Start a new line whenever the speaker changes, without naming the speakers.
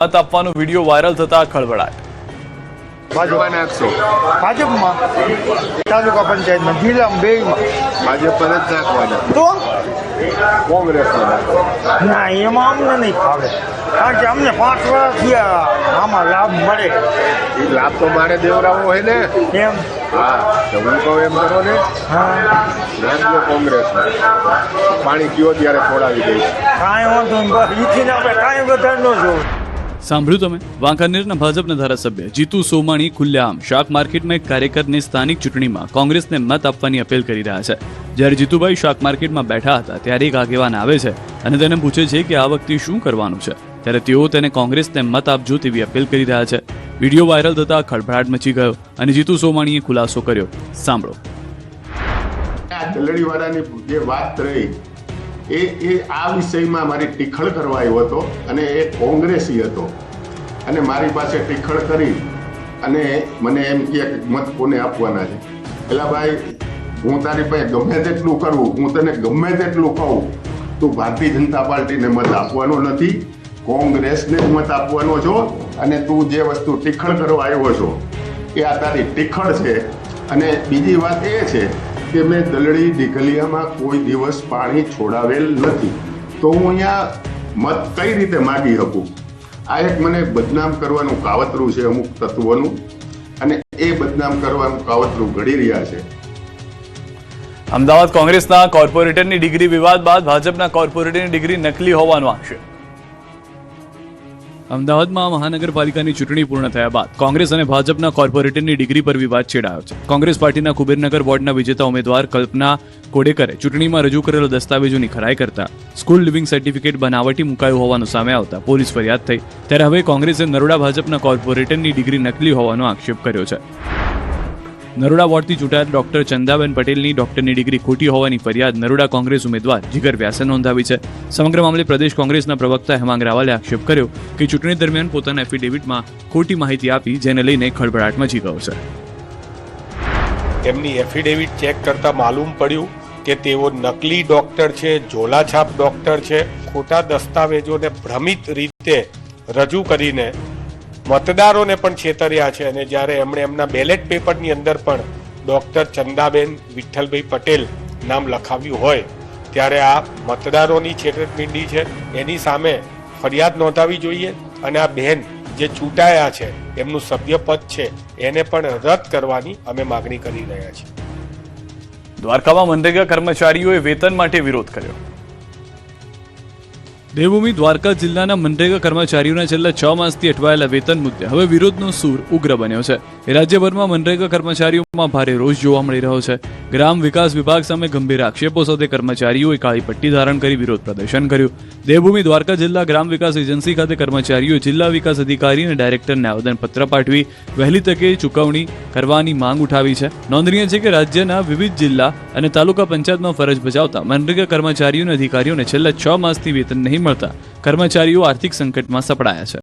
મત આપવાનો video viral થતા ખળભળાટ।
ભાજપમાં તાલુકા પંચાયતમાં જિલ્લામાં બેમાં
ભાજપ પર જ નાખવાના
તો
કોંગ્રેસમાં
ના એમાં અમને નહીં ફાવે, કારણ કે અમને 5 વર્ષથી આમાં લાભ મળે।
એ લાભ તો મારે દેવરાવો હોય ને।
એમ
હા તો હું કહું એમ કરો ને,
હા
નાખજો કોંગ્રેસમાં, પાણી પીઓ ત્યારે ખોડાવી દઈશ।
કાંઈ વાંધો નહીં, બસ ઈથી આપણે કાંઈ વધારે ન જોવું।
સાંભળ્યું તમે? વાંકાનેરના ભાજપના ધારાસભ્ય જીતુ સોમાણી ખુલ્લેઆમ શાક માર્કેટમાં એક કાર્યકરને સ્થાનિક ચૂંટણીમાં કોંગ્રેસને મત આપવાની અપીલ કરી રહ્યા છે। જ્યારે જીતુભાઈ શાક માર્કેટમાં બેઠા હતા ત્યારે એક આગેવાન આવે છે અને તેને પૂછે છે કે આ વખતે શું કરવાનું છે, ત્યારે તેઓ તેને કોંગ્રેસને મત આપજો તેવી અપીલ કરી રહ્યા છે। વિડીયો વાયરલ થતા ખળભળાટ મચી ગયો અને જીતુ સોમાણીએ ખુલાસો કર્યો। સાંભળો।
આ દલડીવાળાની જે વાત રહી એ આ વિષયમાં મારી ટીખળ કરવા આવ્યો હતો અને એ કોંગ્રેસી હતો અને મારી પાસે ટીખળ કરી અને મને એમ કહે કે મત કોને આપવાના છે। એટલે ભાઈ હું તારી પાસે ગમે તેટલું કરું, હું તને ગમે તેટલું કહું, તું ભારતીય જનતા પાર્ટીને મત આપવાનો નથી, કોંગ્રેસને જ મત આપવાનો છો અને તું જે વસ્તુ ટીખળ કરવા આવ્યો છો એ આ તારી ટીખળ છે। અને બીજી વાત એ છે કે મેં દલડી ડીઘલિયામાં કોઈ દિવસ પાણી છોડાવેલ નથી, તો હું અહીંયા મત કઈ રીતે માગી શકું? આ એક મને બદનામ કરવાનું કાવતરું છે અમુક તત્વોનું, અને એ બદનામ કરવાનું કાવતરું ઘડી રહ્યા છે।
અમદાવાદ કોંગ્રેસના કોર્પોરેટરની ડિગ્રી વિવાદ બાદ ભાજપના કોર્પોરેટરની ડિગ્રી નકલી હોવાનો આક્ષેપ। અમદાવાદમાં મહાનગરપાલિકાની ચૂંટણી પૂર્ણ થયા બાદ કોંગ્રેસ અને ભાજપના કોર્પોરેટરની ડિગ્રી પર વિવાદ છેડાયો છે। કોંગ્રેસ પાર્ટીના કુબેરનગર વોર્ડના વિજેતા ઉમેદવાર કલ્પના કોડેકરે ચૂંટણીમાં રજૂ કરેલા દસ્તાવેજોની ખરાઈ કરતા સ્કૂલ લિવિંગ સર્ટિફિકેટ બનાવટી મુકાયું હોવાનું સામે આવતા પોલીસ ફરિયાદ થઈ, ત્યારે હવે કોંગ્રેસે નરોડા ભાજપના કોર્પોરેટરની ડિગ્રી નકલી હોવાનો આક્ષેપ કર્યો છે। નરોડા વોર્ડથી ચૂંટાયેલ ડોક્ટર ચંદાબેન પટેલની ડોક્ટરની ડિગ્રી ખોટી હોવાની ફરિયાદ નરોડા કોંગ્રેસ ઉમેદવાર જીગર વ્યાસે નોંધાવી છે। સમગ્ર મામલે પ્રદેશ કોંગ્રેસના પ્રવક્તા હેમાંગ રાવલે આક્ષેપ કર્યો કે ચૂંટણી દરમિયાન પોતાના એફિડેવિટમાં ખોટી માહિતી આપી, જેને લઈને ખળભળાટ મચી ગયો છે।
તેમની એફિડેવિટ ચેક કરતા માલુમ પડ્યું કે તેઓ નકલી ડોક્ટર છે, ઝોલાછાપ ડોક્ટર છે, ખોટા દસ્તાવેજોને ભ્રમિત રીતે રજૂ કરીને મતદારોને પણ છેતર્યા છે। અને જ્યારે એમણે એમના બેલેટ પેપરની અંદર પણ ડોક્ટર ચંદાબેન વિઠ્ઠલભાઈ પટેલ નામ લખાવ્યું હોય, ત્યારે આ મતદારોની છેતરપિંડી છે, એની સામે ફરિયાદ નોંધાવી જોઈએ અને આ બહેન જે ચૂંટાયા છે એમનું સભ્યપદ છે એને પણ રદ કરવાની અમે માગણી કરી રહ્યા છીએ।
દ્વારકામાં મનરેગા કર્મચારીઓએ વેતન માટે વિરોધ કર્યો। દેવભૂમિ દ્વારકા જિલ્લાના મનરેગા કર્મચારીઓના છેલ્લા 6 માસથી અટવાયેલા વેતન મુદ્દે હવે વિરોધનો સૂર ઉગ્ર બન્યો છે। રાજ્યભરમાં મનરેગા કર્મચારીઓમાં ભારે રોષ જોવા મળી રહ્યો છે। ગ્રામ વિકાસ વિભાગ સામે ગંભીર આક્ષેપો સાથે કર્મચારીઓએ કાળી પટ્ટી ધારણ કરી વિરોધ પ્રદર્શન કર્યું। દેવભૂમિ દ્વારકા જિલ્લા ગ્રામ વિકાસ એજન્સી ખાતે કર્મચારીઓએ જિલ્લા વિકાસ અધિકારી અને ડાયરેક્ટરને આવેદનપત્ર પાઠવી વહેલી તકે ચૂકવણી કરવાની માંગ ઉઠાવી છે। નોંધનીય છે કે રાજ્યના વિવિધ જિલ્લા અને તાલુકા પંચાયતમાં ફરજ બજાવતા મનરેગા કર્મચારીઓ અને અધિકારીઓને છેલ્લા 6 માસથી વેતન નહીં મળતા કર્મચારીઓ આર્થિક સંકટમાં સપડાયા છે।